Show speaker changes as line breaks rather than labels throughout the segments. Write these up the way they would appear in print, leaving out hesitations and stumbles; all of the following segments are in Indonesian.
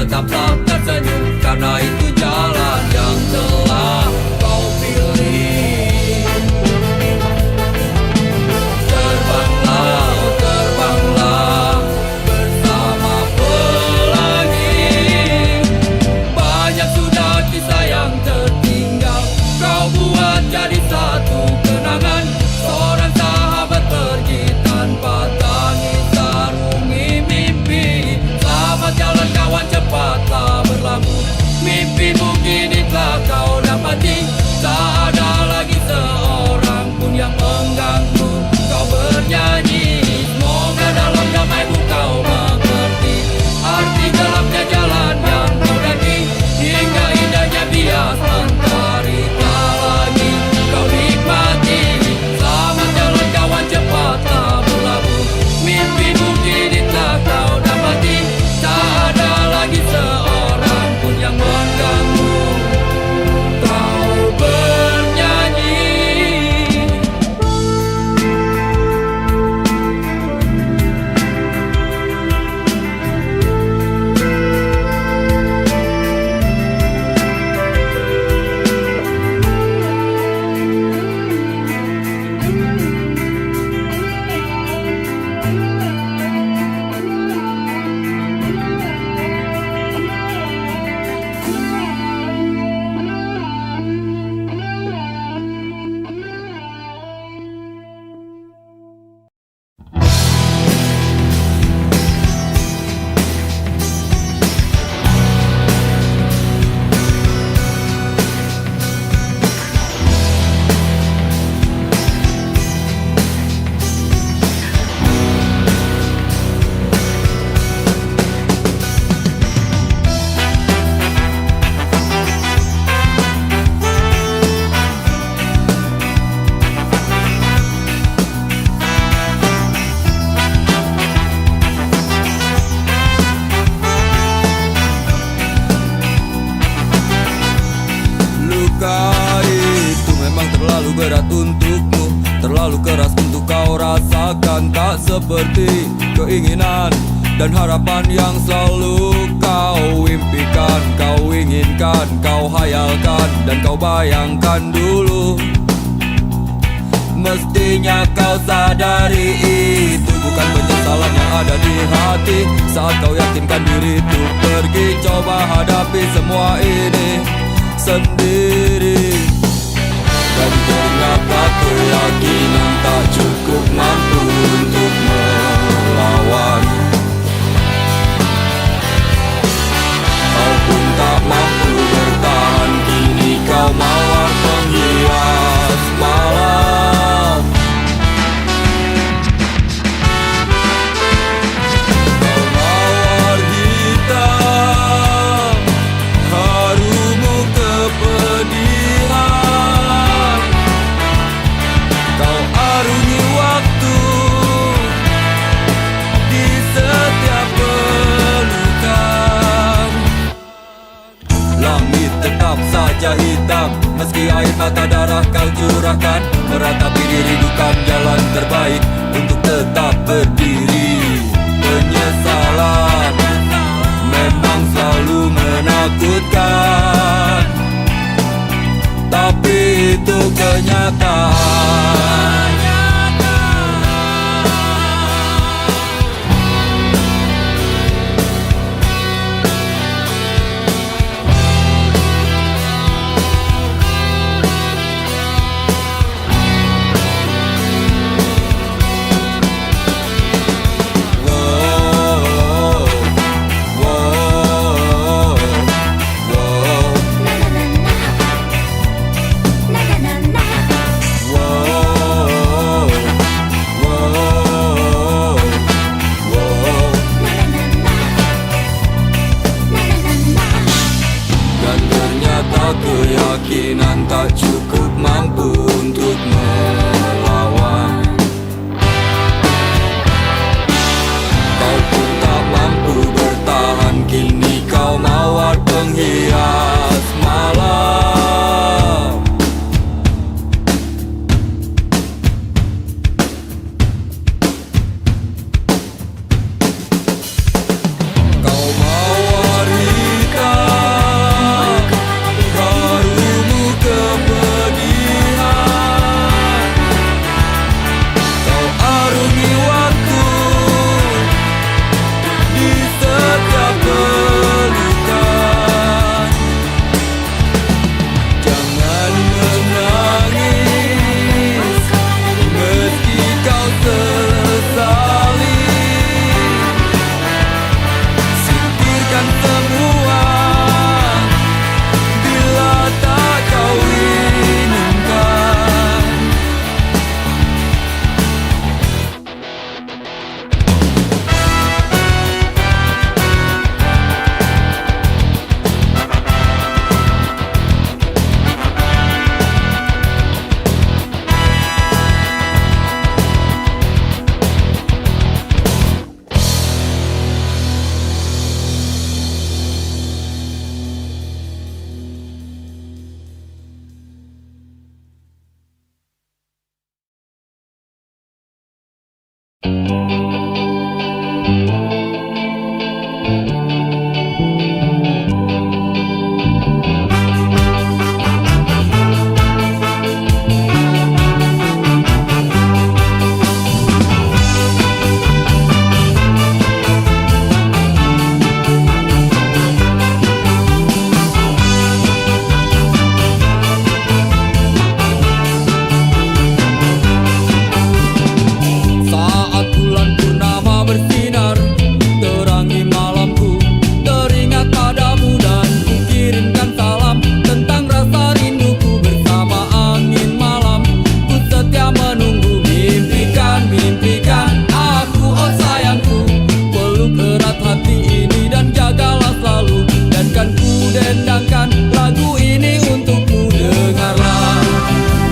tetaplah tersenyum, karena itu jalan yang telah kau pilih. Terbanglah, oh terbanglah bersama pelangi. Banyak sudah kisah yang tertinggal, kau buat jadi satu kenangan. Seorang sahabat pergi tanpa tangis sarungi mimpi. Selamat jalan kawan, cepatlah berlabuh. Mimpimu kini telah kau dapati. Tak ada lagi seorang pun yang mengganggu kau bernyanyi. Semoga dalam damaimu kau mengerti arti gelapnya jalan yang kau daki. Hingga indahnya bias mentari tak lagi kau nikmati. Selamat jalan kawan, cepatlah berlabuh. Mimpimu kini telah kau dapati. Tak ada lagi seorang pun yang mengganggu kau bernyanyi. Luka itu memang terlalu berat untukmu, terlalu keras untuk kau rasakan. Tak seperti keinginan dan harapan yang selalu kau impikan, kau inginkan, kau hayalkan, dan kau bayangkan dulu. Mestinya kau sadari itu bukan penyesalan yang ada di hati. Saat kau yakinkan diri untuk pergi, coba hadapi semua ini sendiri. Dan ternyata keyakinan tak cukup mampu untuk melawan. Kau pun tak mampu bertahan, kini kau mawar penghias malam. Kau mawar hitam, harumu kepedihan. Kau arungi waktu di setiap pelukan. Langit tetap saja hitam, meski air mata darah kau curahkan. Meratapi diri bukan jalan terbaik untuk tetap berdiri. Penyesalan memang selalu menakutkan, tapi itu kenyataan. Keyakinan tak cukup mampu untuk melawan. Kau pun tak mampu bertahan, kini kau mawar penghias malam. Kau mawar hitam, Saat bulan purnama bersinar, terangi malamku, teringat padamu dan ku kirimkan salam tentang rasa rinduku bersama angin malam. Ku setia menunggu, mimpikan aku, oh sayangku. Peluk erat hati ini dan jagalah selalu, dan kan ku dendangkan lagu ini untukmu. Dengarlah,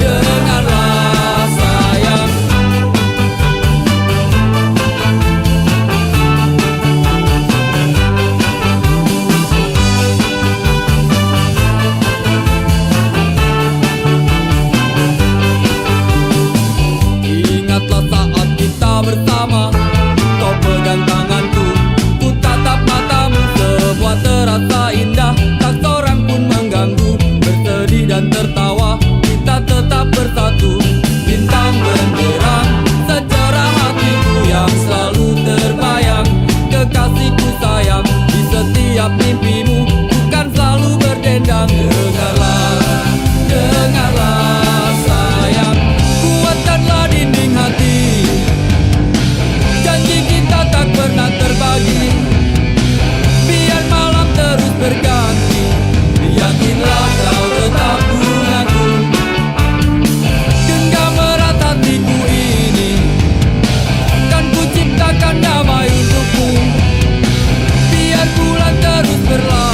dengarlah sayang. Ingatlah saat kita bersama, kau pegang tanganku, ku tatap matamu. Semua terasa indah, tak seorang pun mengganggu. Bersedih dan tertawa, kita tetap bersatu. Bintang benderang, sejarah hatiku yang selalu terbayang. Kekasihku sayang, di setiap mimpimu, bukan selalu berdendang. Dengarlah, dengarlah sayang, kuatkanlah dinding hati. Janji kita tak pernah terbagi, biar malam terus berganti. Yakinlah kau tetap bungaku, genggam erat hatiku ini. Kan ku ciptakan damai untukmu, biar bulan terus berlalu.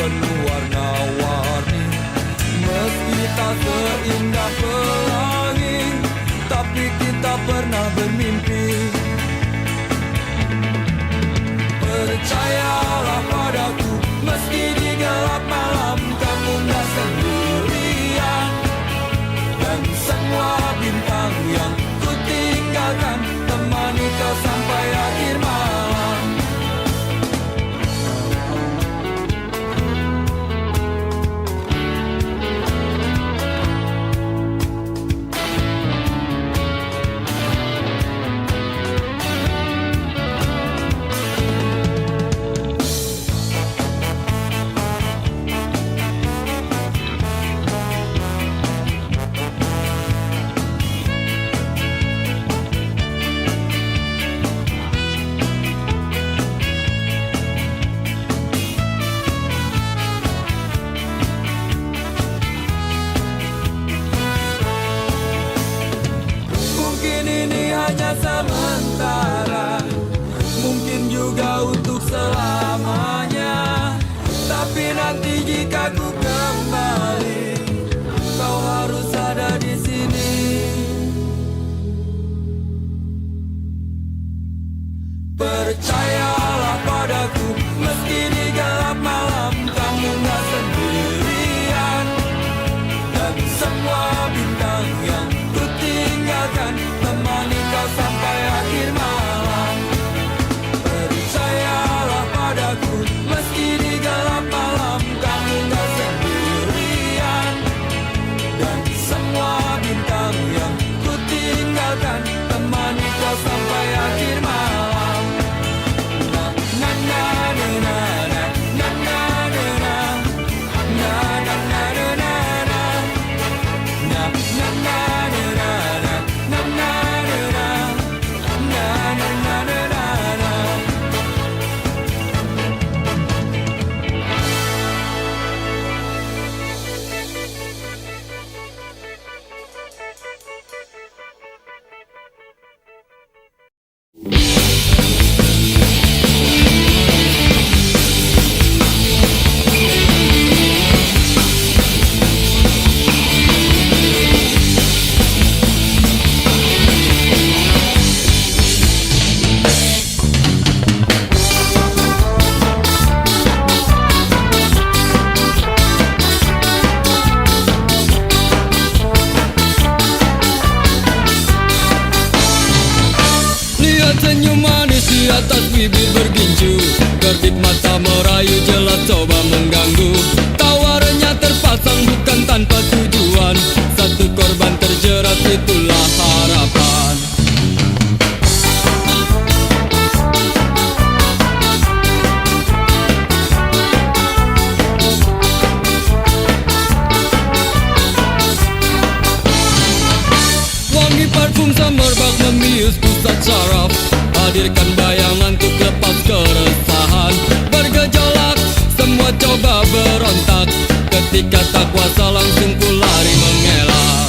penuh warna-warni. Meski tak seindah pelangi, tapi kita pernah bermimpi. Percayalah padaku, meski di gelap malam kamu gak sendirian. Dan semua bintang yang ku tinggalkan temani kau sampai akhir malam. Hanya sementara, mungkin juga untuk selamanya. Tapi nanti jika ku kembali, kau harus ada di sini. Percayalah padaku, meski di gelap malam kamu gak sendirian. Dan semua bintang yang ku tinggalkan temani kau sampai akhir malam. Percayalah padaku, meski di gelap malam kamu gak sendirian. Dan semua bintang yang ku tinggalkan temani kau sampai akhir malam. Na na na na na na na na na na na na na na na na na. Senyum manis di atas bibir bergincu, kedip mata merayu jelas coba mengganggu. Tawarannya terpasang bukan tanpa tujuan, satu korban terjerat itulah harapan. Wangi parfum semerbak membius pusat saraf, hadirkan bayangan untuk lepas keresahan. Bergejolak, semua coba berontak, ketika tak kuasa langsung ku lari mengelak.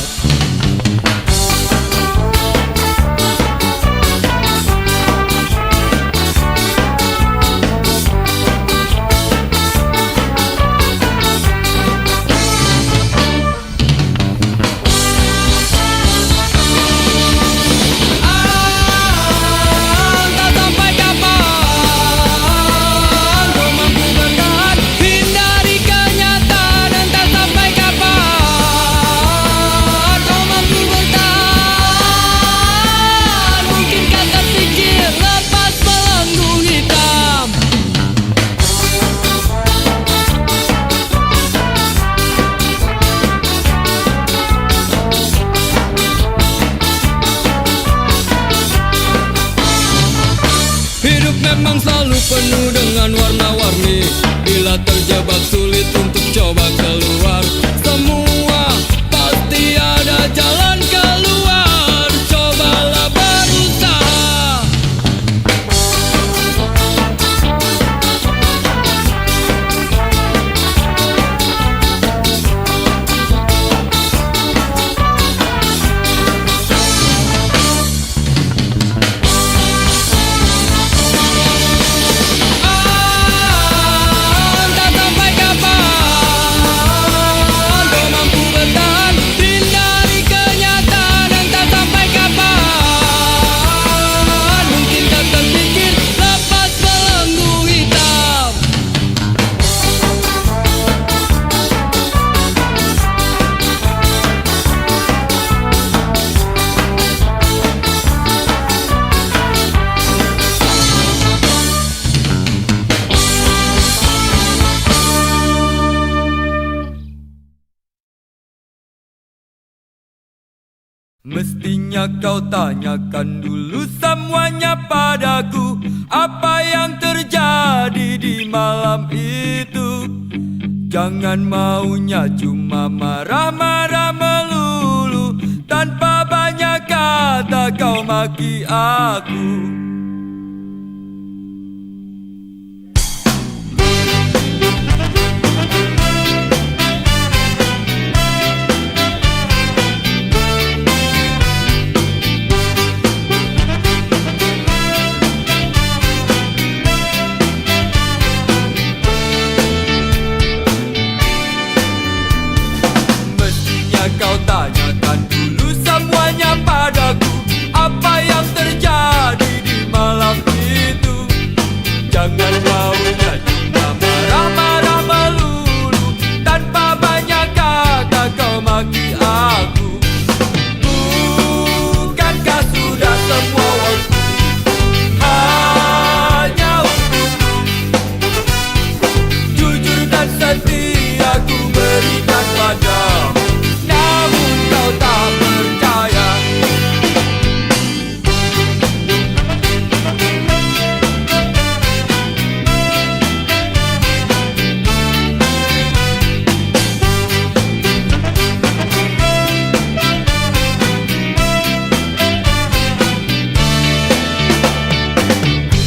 Hindari kenyataan, entah sampai memang selalu penuh dengan warna-warni. Bila terjebak sulit untuk coba keluar, semua pasti ada jalan keluar. Cobalah berusaha. Entah sampai kapan Mestinya kau tanyakan dulu semuanya padaku, apa yang terjadi di malam itu. Jangan maunya cuma marah-marah melulu, tanpa banyak kata kau maki aku. Kau tanyakan dulu semuanya padaku, apa yang terjadi di malam itu. Jangan maunya cuma marah-marah melulu, tanpa banyak kata kau maki aku. Bukankah sudah semua waktu hanya untukmu? Jujur dan setia ku berikan padamu, kau tak percaya.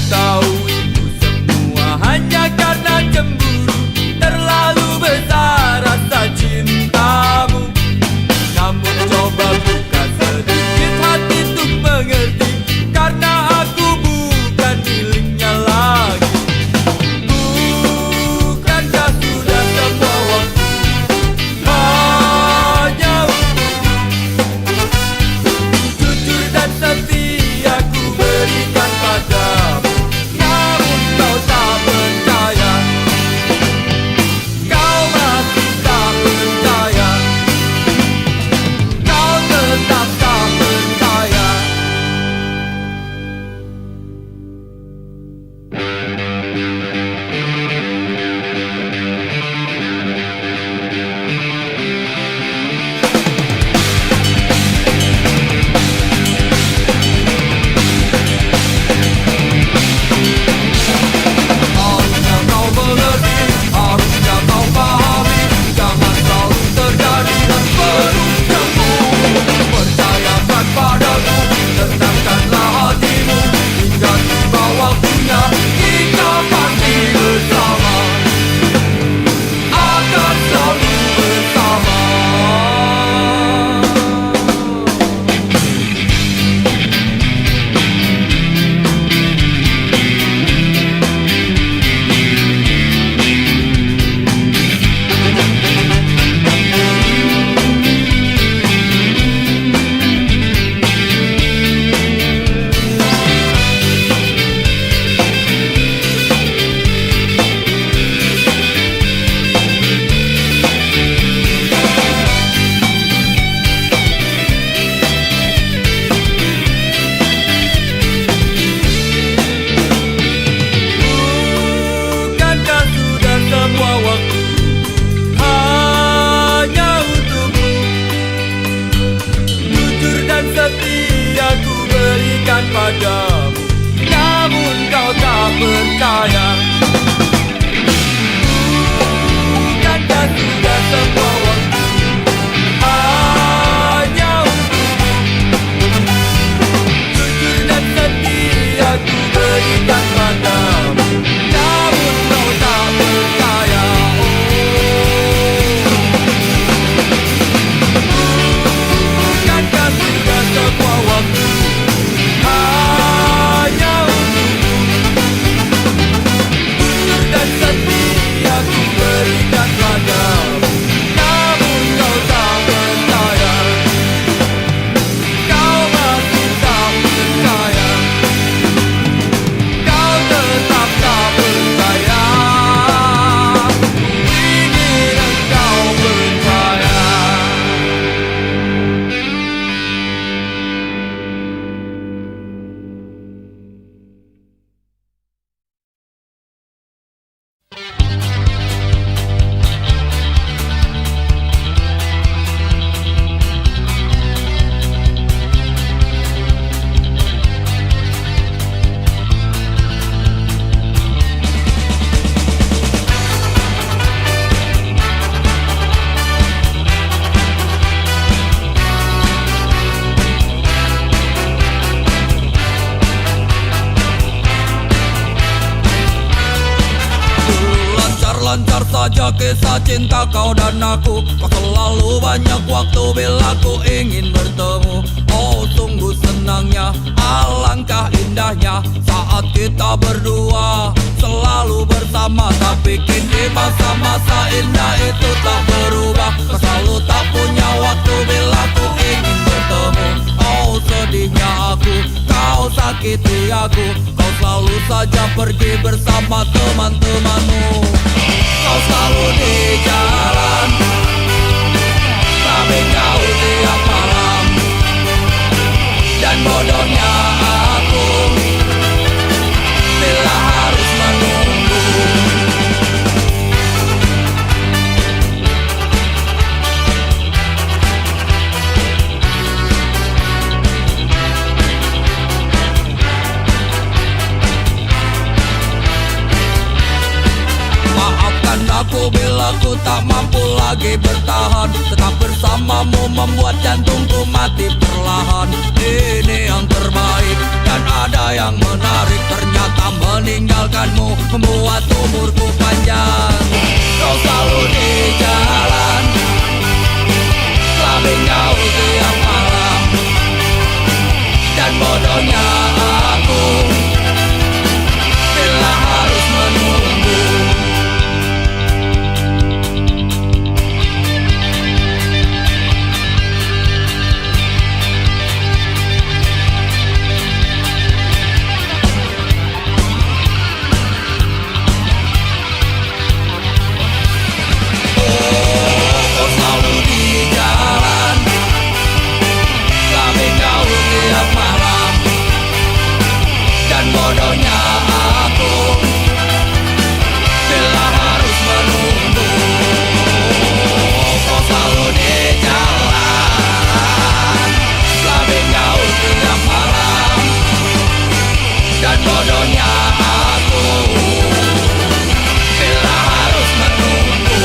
Tahu itu semua hanya karena cemburu, terlalu besar rasa cintamu. Namun coba buka sedikit hati untuk mengerti, karena aku bukan miliknya lagi. Bukankah sudah semua waktu hanya untukmu? Jujur dan setia ku berikan padamu, namun kau tak percaya. Kau masih tak percaya, tetap tak percaya. Harusnya kau mengerti, harusnya kau pahami, jangan selalu terjadi dan penuh cemburu. Percayakan padaku, tenangkanlah hatimu, hingga tiba waktunya kita pasti bersama, akan selalu bersama. Bukankah sudah semua waktu hanya untukmu? Jujur dan setia ku berikan padamu, namun kau tak percaya. Bukankah sudah semua waktu hanya untukmu? Jujur dan setia ku berikan padamu, namun kau tak percaya. Bukankah sudah semua waktu lancar saja kisah cinta kau dan aku. Kau selalu banyak waktu bila ku ingin bertemu. Oh sungguh senangnya, alangkah indahnya saat kita berdua selalu bersama. Tapi kini masa-masa indah itu tak berubah. Kau selalu tak punya waktu bila ku ingin bertemu. Oh sedihnya aku, kau sakiti aku. Kau selalu saja pergi bersama teman-temanmu. Kau selalu di jalan, tapi kau tiap malam. Dan bodohnya aku bila harus menunggu. Maafkan aku bila ku tak mampu lagi bertahan. Tetap bersamamu membuat jantungku mati perlahan. Ini yang terbaik dan ada yang menarik. Ternyata meninggalkanmu membuat umurku panjang. Kau selalu di jalan, tapi kau tiap malam. Dan bodohnya aku bila harus menunggu. Bodohnya aku bila harus menunggu. Kau selalu di jalan, tapi kau tiap malam. Dan bodohnya aku bila harus menunggu.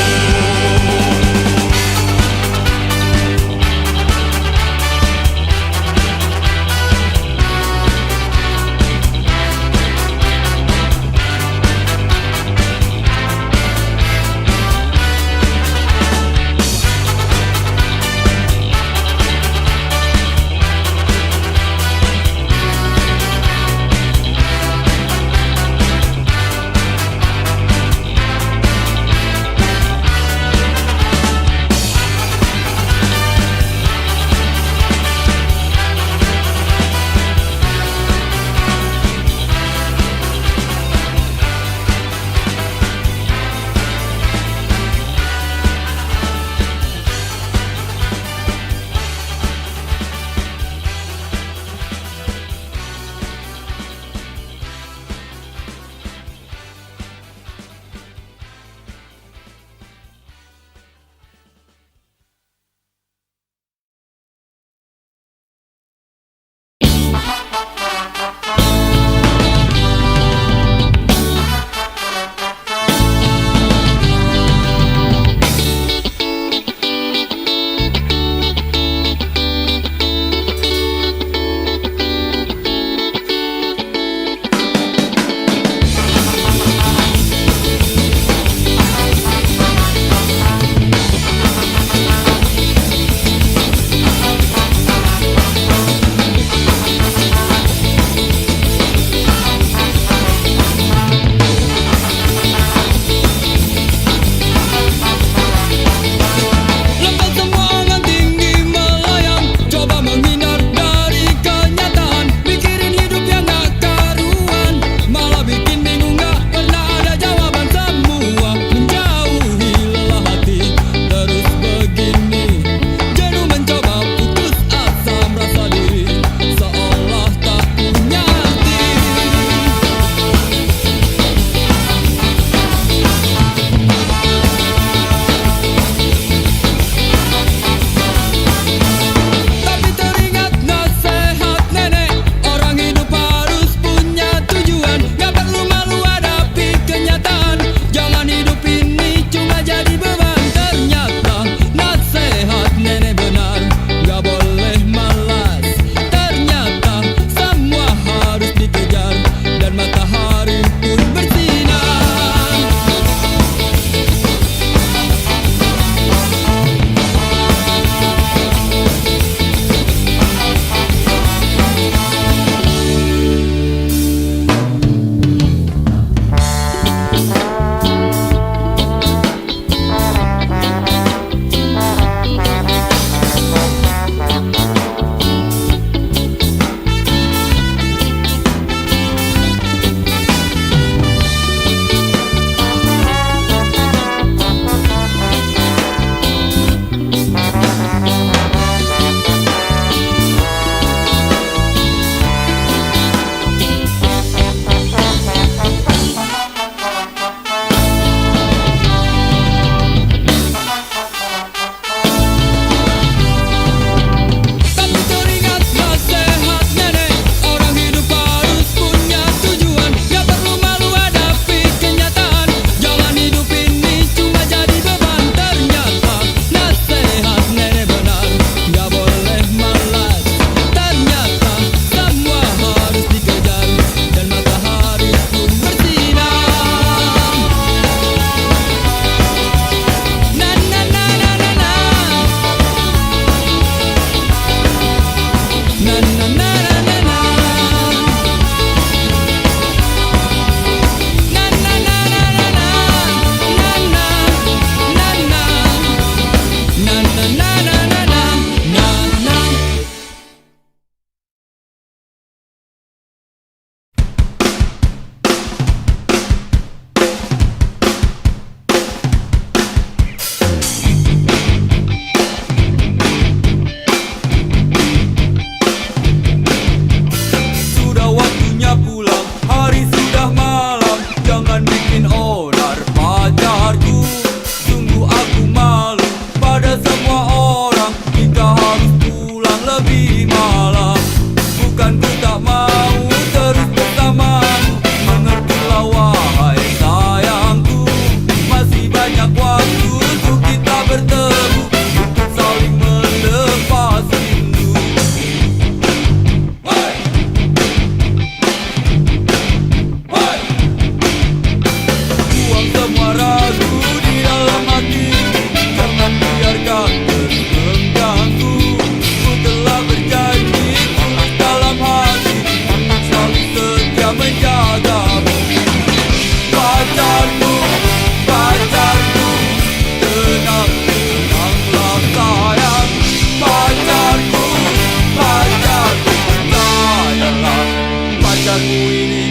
pacarmu ini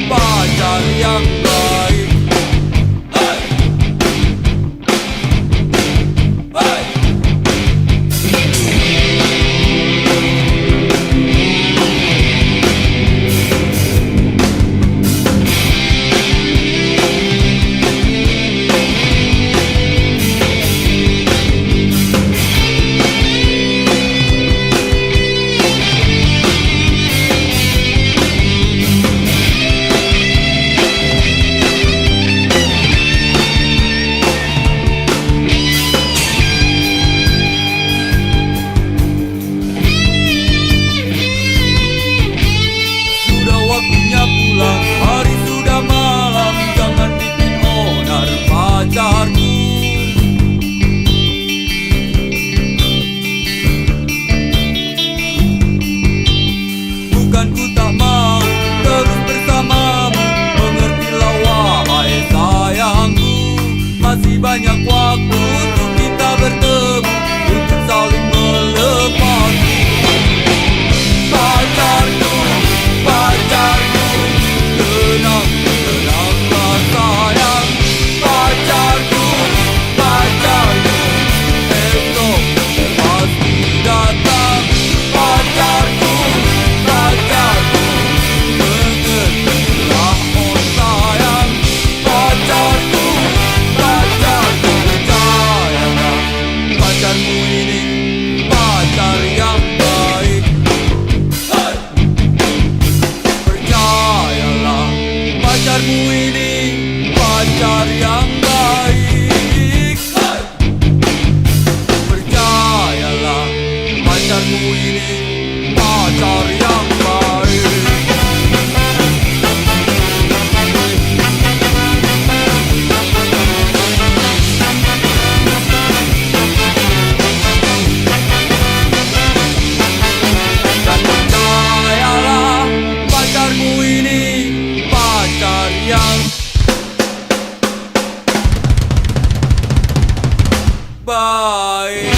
pacar yang baik. Hey! Hey! Sudah waktunya pulang, hari sudah malam, jangan bikin onar pacarku. Bukan ku tak mau terus bersamamu, mengertilah wahai sayangku. Masih banyak waktu untuk kita bertemu, untuk saling melepasku. Pacarku, pacarku, tenang, tenanglah sayang. Pacarku, pacarku, esok pasti datang. Pacarku, pacarku, mengertilah oh sayang. Pacarku, pacarku, percayalah, pacarmu ini pacar yang baik. Hey! Percayalah, pacarmu ini pacar yang baik. Hey! Percayalah, pacarmu ini pacar yang baik. Dan percayalah, pacarmu ini pacar yang baik.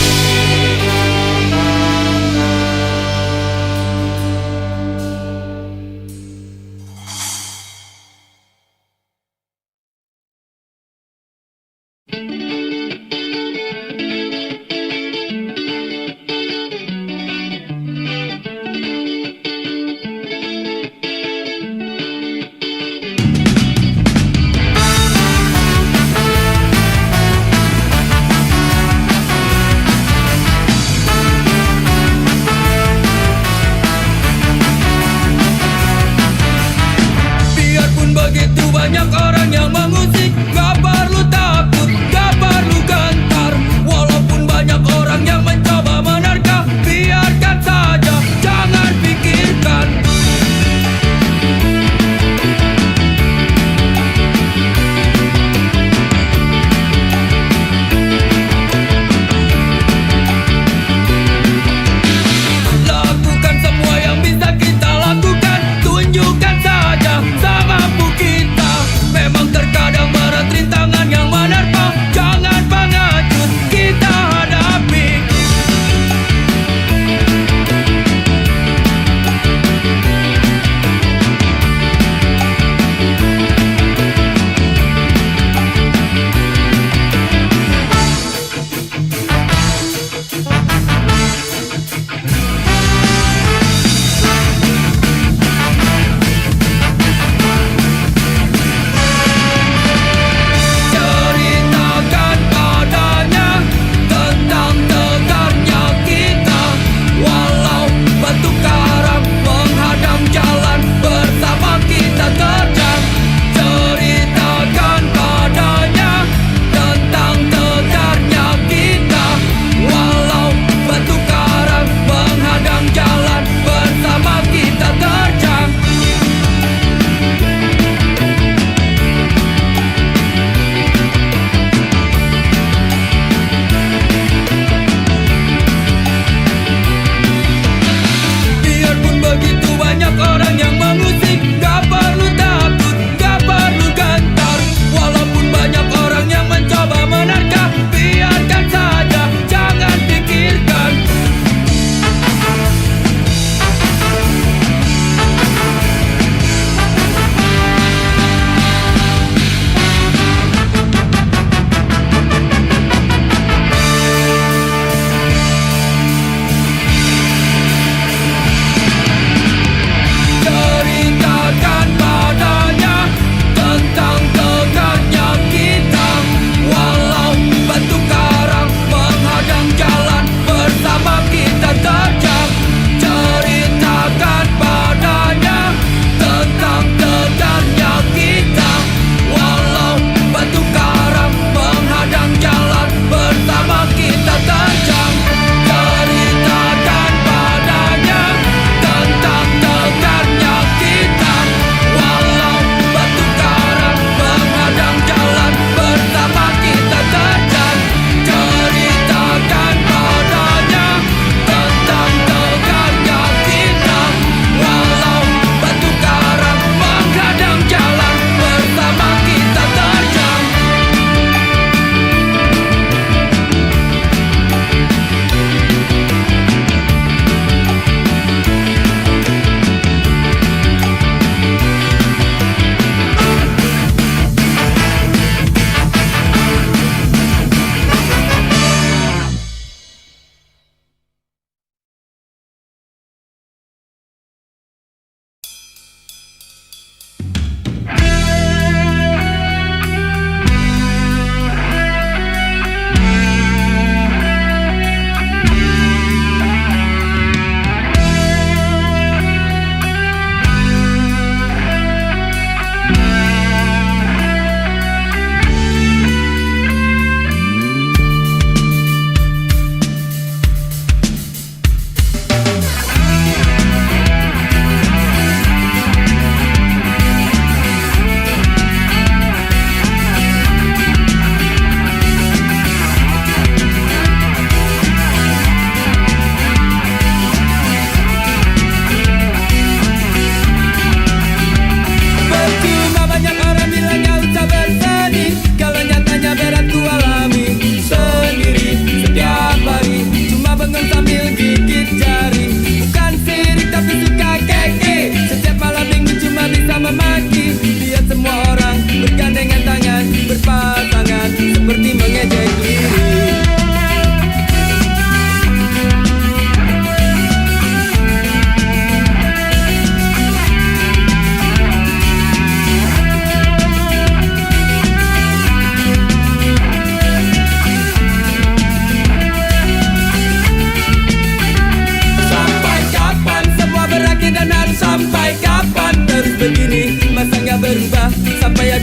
Biarpun begitu banyak orang yang mengusik, gak perlu takut, gak perlu gentar. Walaupun banyak orang yang mencoba menerka, biarkan saja, jangan pikirkan. Lakukan semua yang bisa kita lakukan, tunjukkan saja semampu kita. Memang terkadang berat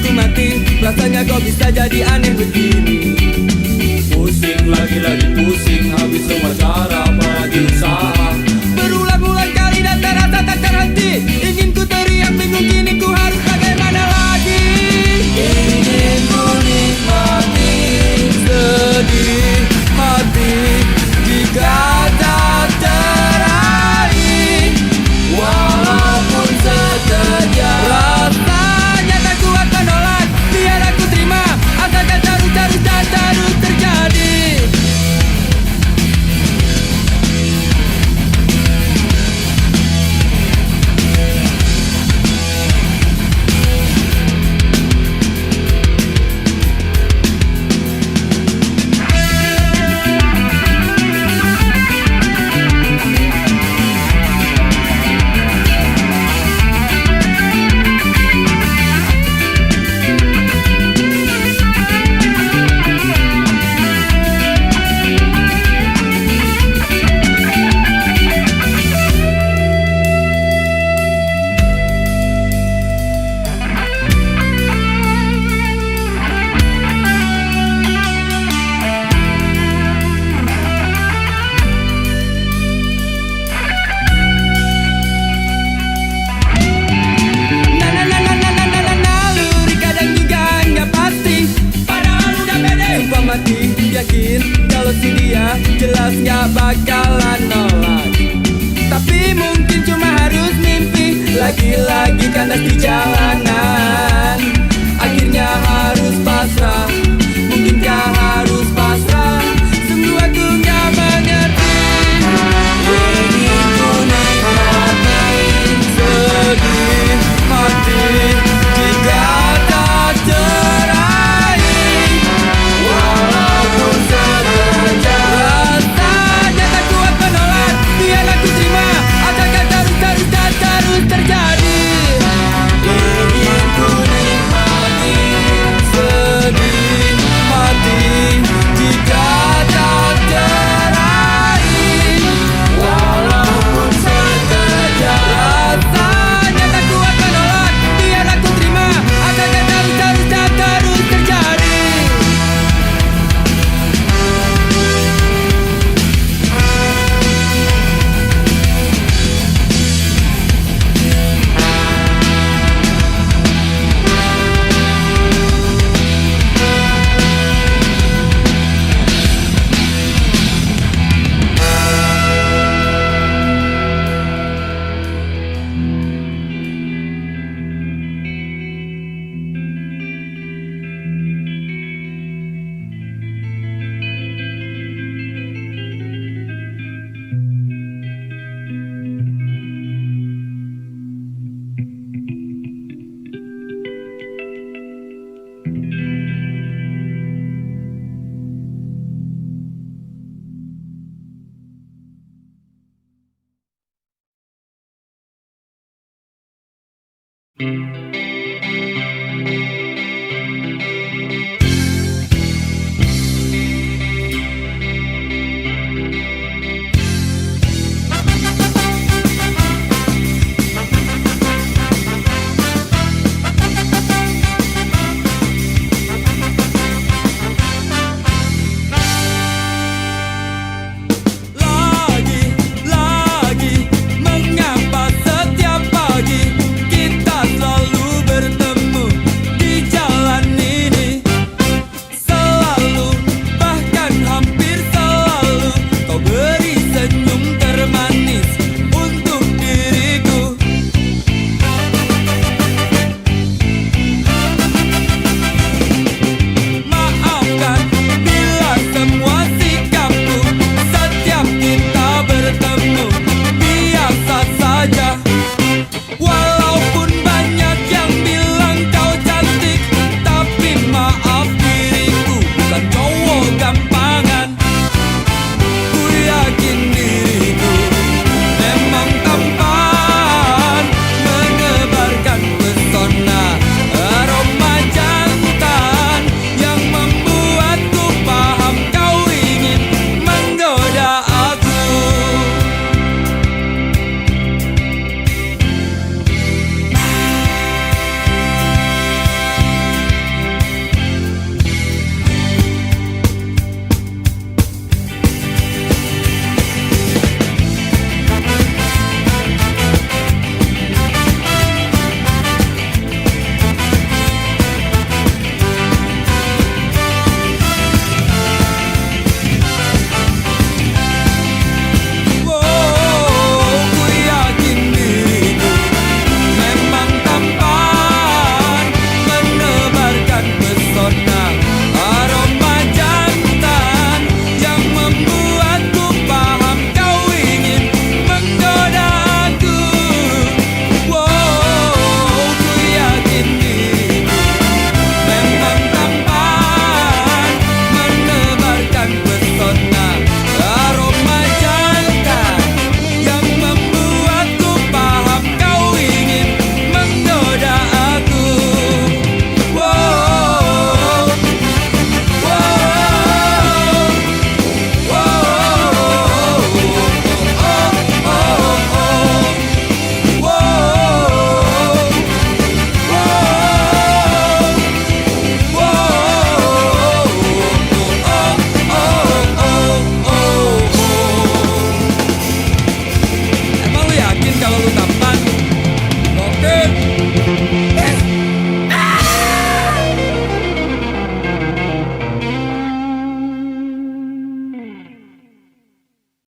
ku mati. Rasanya kau bisa jadi aneh begini. Pusing lagi pusing, habis semua cara apalagi usaha. Berulang-ulang kali dan terasa tak terhenti. Ingin ku teriak bingung kini ku harus bagaimana lagi. Ingin ku nikmati sedih hati jika tak teraih, walaupun sekejap. Rasanya tak kuat menolak, biar aku terima. Asalkan terus dan terus terjadi. Yakin kalau si dia jelas gak bakalan nolak. Tapi mungkin cuma harus mimpi. Lagi-lagi kandas di jalanan. Akhirnya harus pasrah. Mungkinkah harus pasrah? Sungguh aku gak mengerti. Ingin ku nikmati sedih hati jika tak teraih, walaupun sekejap. Rasanya tak kuat menolak, biar aku terima. Asalkan terus dan terus terjadi. Ingin ku nikmati sedih hati jika tak teraih, walaupun sekejap. Rasanya tak kuat menolak, biar aku terima. Asalkan terus dan terus terjadi.